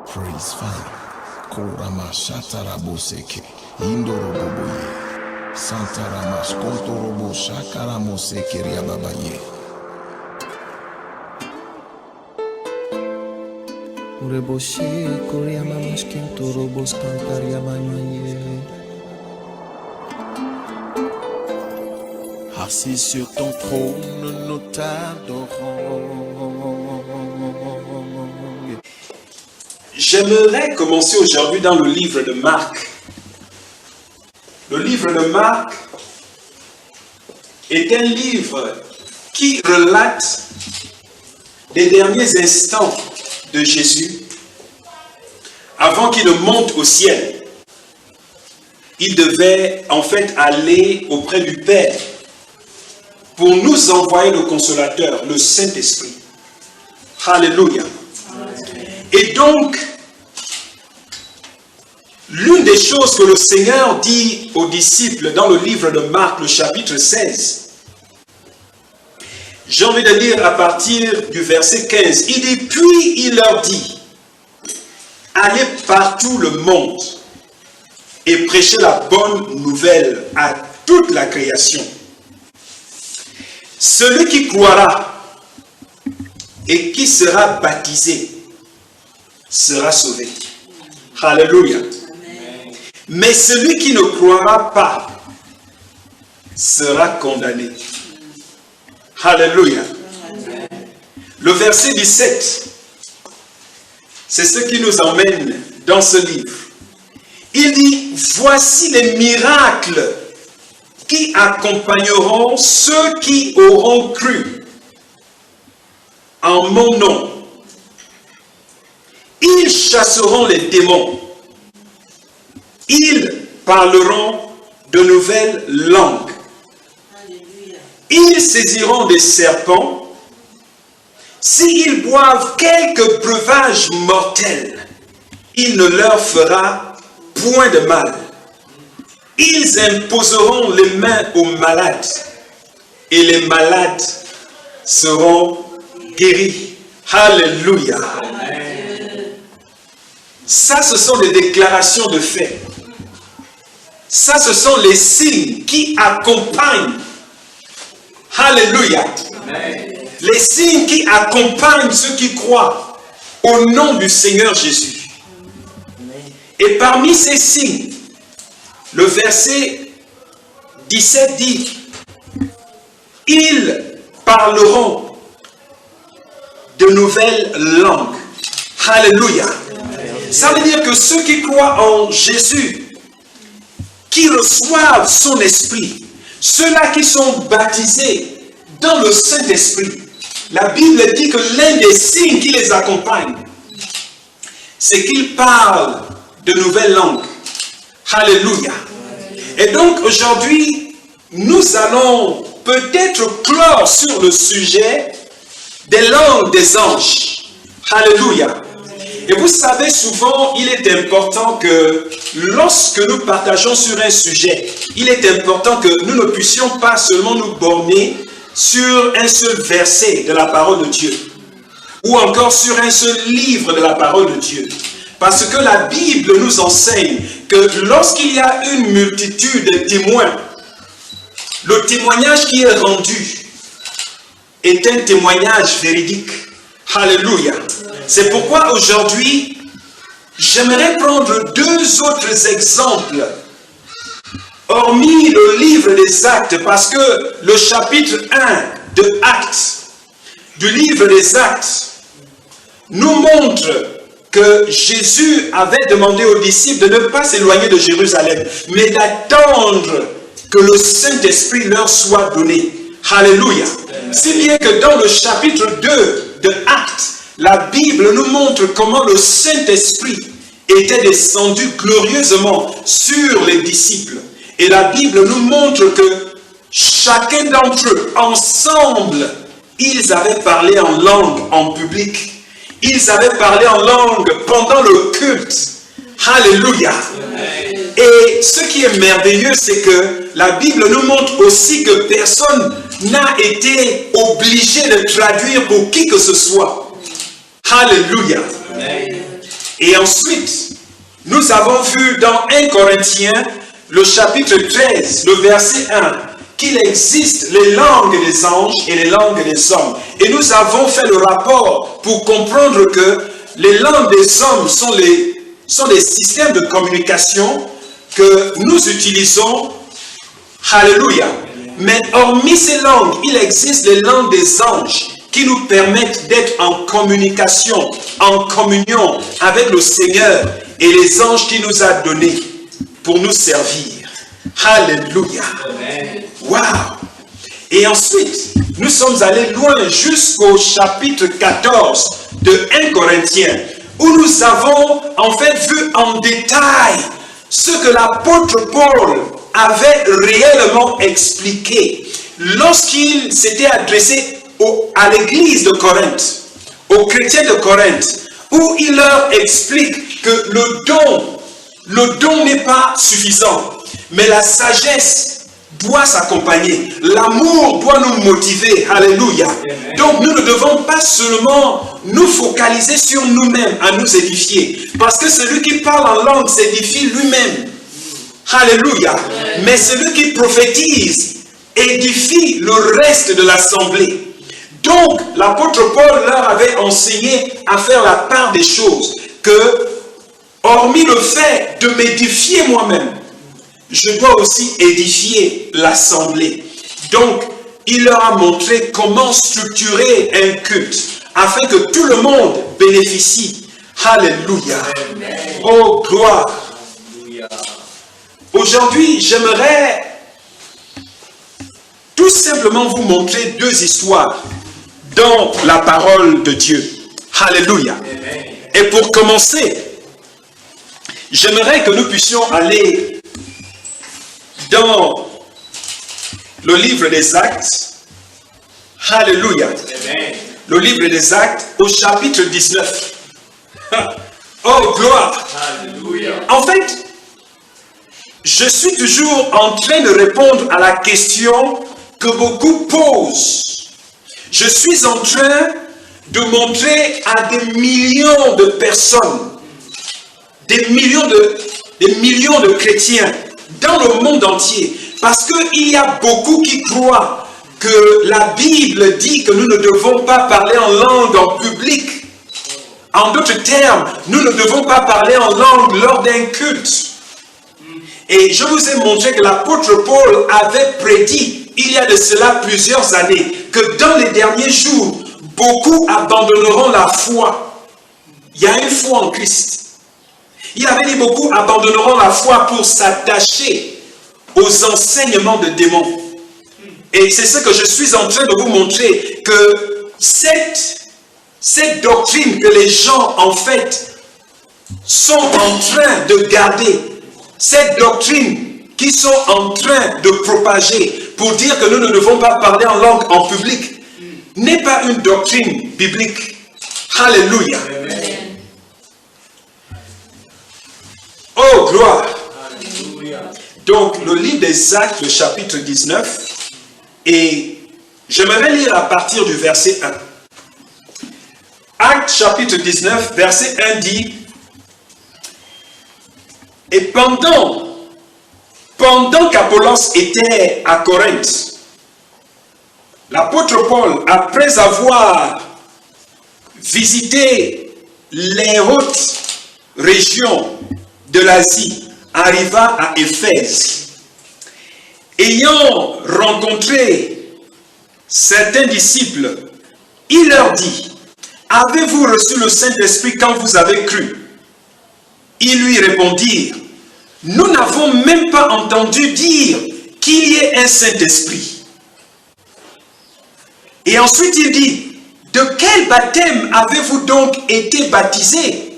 Praise fire. Korama shataraboseke. Indoroboboye. Santaramas kontorobo shakaramoseke riababaye. Ureboshi koriamamas kintorobos kantariamanoye. Assis sur ton trône, nous t'adorons. J'aimerais commencer aujourd'hui dans le livre de Marc. Le livre de Marc est un livre qui relate les derniers instants de Jésus avant qu'il ne monte au ciel. Il devait en fait aller auprès du Père pour nous envoyer le Consolateur, le Saint-Esprit. Alléluia. Et donc, l'une des choses que le Seigneur dit aux disciples dans le livre de Marc, le chapitre 16, j'ai envie de lire à partir du verset 15. Il dit, puis il leur dit, allez partout le monde et prêchez la bonne nouvelle à toute la création. Celui qui croira et qui sera baptisé sera sauvé. Alléluia. Amen. Mais celui qui ne croira pas sera condamné. Alléluia. Amen. Le verset 17, c'est ce qui nous emmène dans ce livre. Il dit, voici les miracles qui accompagneront ceux qui auront cru en mon nom. Ils chasseront les démons. Ils parleront de nouvelles langues. Ils saisiront des serpents. S'ils boivent quelque breuvage mortel, il ne leur fera point de mal. Ils imposeront les mains aux malades et les malades seront guéris. Alléluia. Amen. Ça, ce sont des déclarations de fait. Ça, ce sont les signes qui accompagnent. Alléluia. Amen. Les signes qui accompagnent ceux qui croient au nom du Seigneur Jésus. Et parmi ces signes, le verset 17 dit, ils parleront de nouvelles langues. Alléluia. Ça veut dire que ceux qui croient en Jésus, qui reçoivent son esprit, ceux-là qui sont baptisés dans le Saint-Esprit, la Bible dit que l'un des signes qui les accompagne, c'est qu'ils parlent de nouvelles langues. Alléluia. Et donc aujourd'hui, nous allons peut-être clore sur le sujet des langues des anges. Alléluia. Et vous savez, souvent, il est important que lorsque nous partageons sur un sujet, il est important que nous ne puissions pas seulement nous borner sur un seul verset de la parole de Dieu, ou encore sur un seul livre de la parole de Dieu. Parce que la Bible nous enseigne que lorsqu'il y a une multitude de témoins, le témoignage qui est rendu est un témoignage véridique. Alléluia. C'est pourquoi aujourd'hui, j'aimerais prendre deux autres exemples, hormis le livre des Actes, parce que le chapitre 1 de Actes, du livre des Actes, nous montre que Jésus avait demandé aux disciples de ne pas s'éloigner de Jérusalem, mais d'attendre que le Saint-Esprit leur soit donné. Alléluia. Si bien que dans le chapitre 2 de Actes, la Bible nous montre comment le Saint-Esprit était descendu glorieusement sur les disciples. Et la Bible nous montre que chacun d'entre eux, ensemble, ils avaient parlé en langue en public. Ils avaient parlé en langue pendant le culte. Alléluia. Et ce qui est merveilleux, c'est que la Bible nous montre aussi que personne n'a été obligé de traduire pour qui que ce soit. Alléluia. Et ensuite, nous avons vu dans 1 Corinthiens, le chapitre 13, le verset 1, qu'il existe les langues des anges et les langues des hommes. Et nous avons fait le rapport pour comprendre que les langues des hommes sont des systèmes de communication que nous utilisons. Alléluia. Mais hormis ces langues, il existe les langues des anges qui nous permettent d'être en communication, en communion avec le Seigneur et les anges qu'il nous a donnés pour nous servir. Alléluia. Wow. Et ensuite, nous sommes allés loin jusqu'au chapitre 14 de 1 Corinthiens, où nous avons en fait vu en détail ce que l'apôtre Paul avait réellement expliqué lorsqu'il s'était adressé à l'église de Corinthe, aux chrétiens de Corinthe, où il leur explique que le don n'est pas suffisant, mais la sagesse doit s'accompagner. L'amour doit nous motiver. Alléluia. Amen. Donc nous ne devons pas seulement nous focaliser sur nous-mêmes à nous édifier. Parce que celui qui parle en langue s'édifie lui-même. Alléluia. Amen. Mais celui qui prophétise édifie le reste de l'assemblée. Donc l'apôtre Paul leur avait enseigné à faire la part des choses. Que hormis le fait de m'édifier moi-même, je dois aussi édifier l'assemblée. Donc, il leur a montré comment structurer un culte afin que tout le monde bénéficie. Alléluia. Amen. Oh, gloire. Aujourd'hui, j'aimerais tout simplement vous montrer deux histoires dans la parole de Dieu. Alléluia. Amen. Et pour commencer, j'aimerais que nous puissions aller dans le livre des Actes. Alléluia. Amen. Le livre des Actes au chapitre 19. Oh, gloire. Alléluia. En fait, je suis toujours en train de répondre à la question que beaucoup posent. Je suis en train de montrer à des millions de personnes, des millions de chrétiens dans le monde entier, parce qu'il y a beaucoup qui croient que la Bible dit que nous ne devons pas parler en langue en public. En d'autres termes, nous ne devons pas parler en langue lors d'un culte. Et je vous ai montré que l'apôtre Paul avait prédit, il y a de cela plusieurs années, que dans les derniers jours, beaucoup abandonneront la foi. Il y a une foi en Christ. Il avait dit beaucoup abandonneront la foi pour s'attacher aux enseignements de démons. Et c'est ce que je suis en train de vous montrer, que cette doctrine que les gens en fait sont en train de garder, cette doctrine qu'ils sont en train de propager pour dire que nous ne devons pas parler en langue en public, n'est pas une doctrine biblique. Alléluia. Amen. Oh, gloire. Alléluia. Donc, le livre des Actes, le chapitre 19, et j'aimerais lire à partir du verset 1. Actes, chapitre 19, verset 1 dit, « Et pendant qu'Apollos était à Corinthe, l'apôtre Paul, après avoir visité les hautes régions de l'Asie, arriva à Éphèse. Ayant rencontré certains disciples, il leur dit, « Avez-vous reçu le Saint-Esprit quand vous avez cru ?» Ils lui répondirent, « Nous n'avons même pas entendu dire qu'il y ait un Saint-Esprit. » Et ensuite il dit, « De quel baptême avez-vous donc été baptisés ?»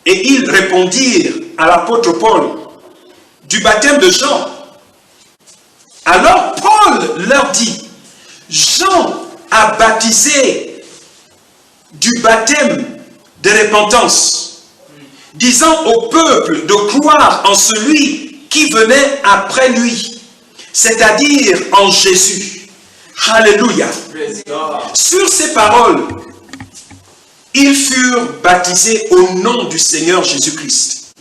Et ils répondirent à l'apôtre Paul, « Du baptême de Jean. » Alors Paul leur dit, « Jean a baptisé du baptême de repentance, disant au peuple de croire en celui qui venait après lui, c'est-à-dire en Jésus. » Alléluia. Sur ces paroles, ils furent baptisés au nom du Seigneur Jésus-Christ.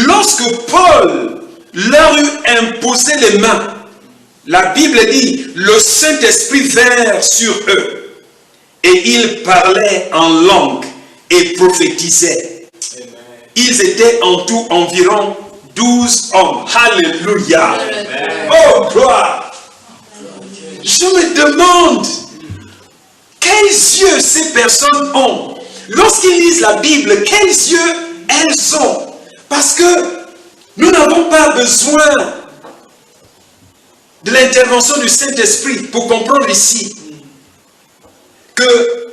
Lorsque Paul leur eut imposé les mains, la Bible dit, le Saint-Esprit vint sur eux et ils parlaient en langue et prophétisaient. Ils étaient en tout environ 12 hommes. Alléluia. Oh, gloire. Je me demande quels yeux ces personnes ont. Lorsqu'ils lisent la Bible, quels yeux elles ont. Parce que nous n'avons pas besoin de l'intervention du Saint-Esprit pour comprendre ici que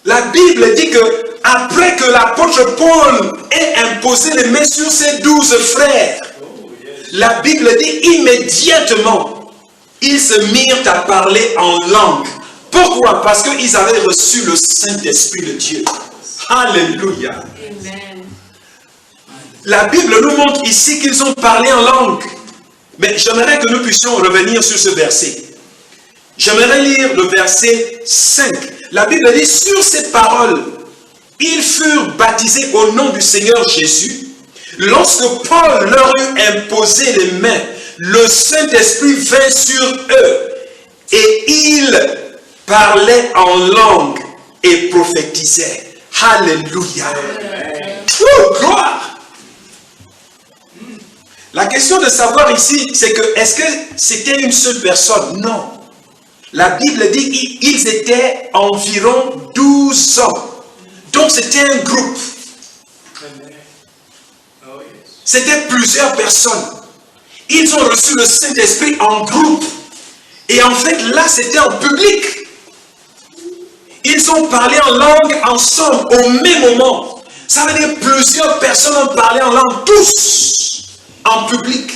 la Bible dit que après que l'apôtre Paul ait imposé les mains sur ses 12 frères, la Bible dit immédiatement, ils se mirent à parler en langue. Pourquoi? Parce qu'ils avaient reçu le Saint-Esprit de Dieu. Alléluia. Amen. La Bible nous montre ici qu'ils ont parlé en langue. Mais j'aimerais que nous puissions revenir sur ce verset. J'aimerais lire le verset 5. La Bible dit, sur ces paroles, ils furent baptisés au nom du Seigneur Jésus. Lorsque Paul leur eut imposé les mains, le Saint-Esprit vint sur eux et ils parlaient en langue et prophétisaient. Alléluia. Oh, gloire. La question de savoir ici, c'est que, est-ce que c'était une seule personne? Non. La Bible dit qu'ils étaient environ 12 hommes. Donc c'était un groupe. C'était plusieurs personnes. Ils ont reçu le Saint-Esprit en groupe. Et en fait, là, c'était en public. Ils ont parlé en langue ensemble au même moment. Ça veut dire plusieurs personnes ont parlé en langue, tous, en public.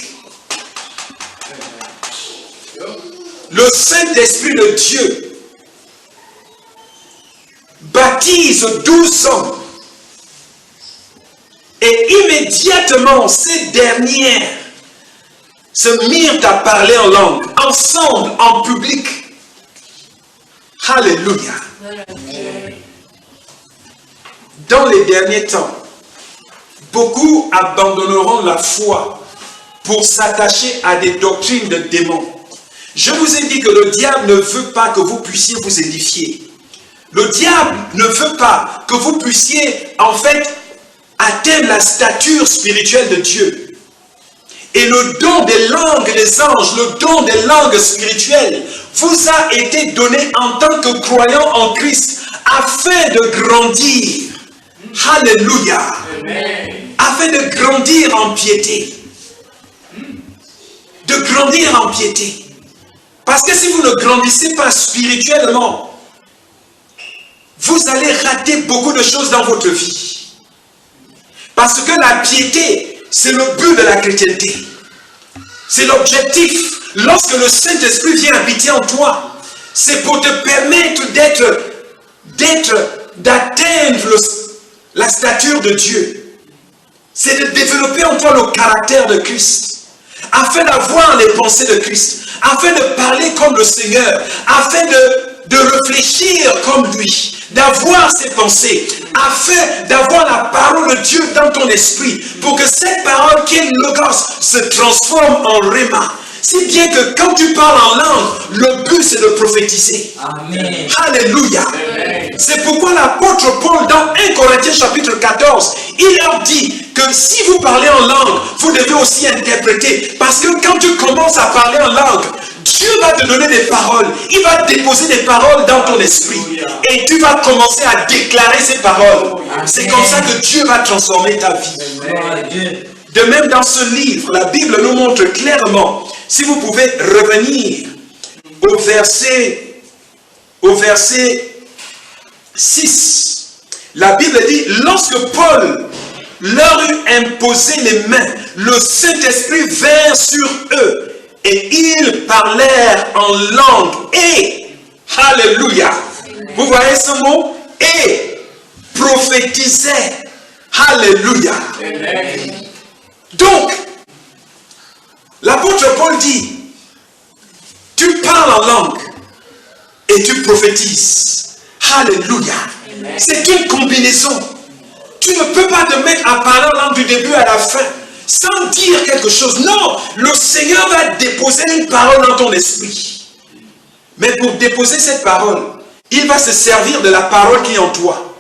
Le Saint-Esprit de Dieu baptise 12 hommes. Et immédiatement, ces dernières se mirent à parler en langue, ensemble, en public. Alléluia. Dans les derniers temps, beaucoup abandonneront la foi pour s'attacher à des doctrines de démons. Je vous ai dit que le diable ne veut pas que vous puissiez vous édifier. Le diable ne veut pas que vous puissiez, en fait, atteindre la stature spirituelle de Dieu. Et le don des langues des anges, le don des langues spirituelles, vous a été donné en tant que croyant en Christ, afin de grandir. Alléluia. Afin de grandir en piété. De grandir en piété. Parce que si vous ne grandissez pas spirituellement, vous allez rater beaucoup de choses dans votre vie. Parce que la piété, c'est le but de la chrétienté. C'est l'objectif. Lorsque le Saint-Esprit vient habiter en toi, c'est pour te permettre d'atteindre la stature de Dieu. C'est de développer en toi le caractère de Christ. Afin d'avoir les pensées de Christ. Afin de parler comme le Seigneur. Afin de réfléchir comme lui. D'avoir ses pensées. Afin d'avoir la parole de Dieu dans ton esprit. Pour que cette parole qui est logos se transforme en rhéma. Si bien que quand tu parles en langue, le but c'est de prophétiser. Amen. Alléluia. C'est pourquoi l'apôtre Paul dans 1 Corinthiens chapitre 14, il leur dit que si vous parlez en langue, vous devez aussi interpréter. Parce que quand tu commences à parler en langue, Dieu va te donner des paroles. Il va déposer des paroles dans ton esprit. Et tu vas commencer à déclarer ces paroles. C'est comme ça que Dieu va transformer ta vie. De même dans ce livre, la Bible nous montre clairement, si vous pouvez revenir au verset 6, la Bible dit, lorsque Paul leur eut imposé les mains, le Saint-Esprit vint sur eux et ils parlèrent en langue et, alléluia, vous voyez ce mot, et prophétisaient, alléluia. Amen. Donc, l'apôtre Paul dit, tu parles en langue et tu prophétises. Alléluia. C'est une combinaison. Tu ne peux pas te mettre à parler en langue du début à la fin sans dire quelque chose. Non, le Seigneur va déposer une parole dans ton esprit. Mais pour déposer cette parole, il va se servir de la parole qui est en toi.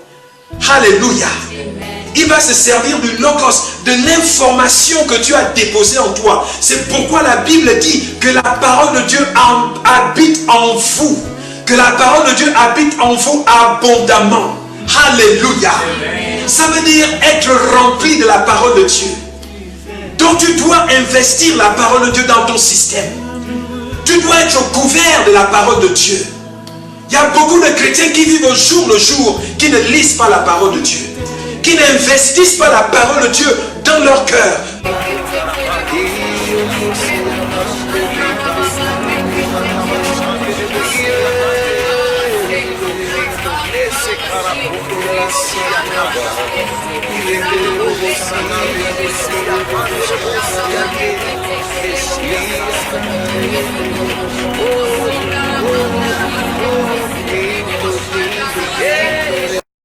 Alléluia. Il va se servir du logos, de l'information que tu as déposée en toi. C'est pourquoi la Bible dit que la parole de Dieu habite en vous. Que la parole de Dieu habite en vous abondamment. Alléluia. Ça veut dire être rempli de la parole de Dieu. Donc tu dois investir la parole de Dieu dans ton système. Tu dois être couvert de la parole de Dieu. Il y a beaucoup de chrétiens qui vivent au jour le jour, qui ne lisent pas la parole de Dieu, qui n'investissent pas la parole de Dieu dans leur cœur.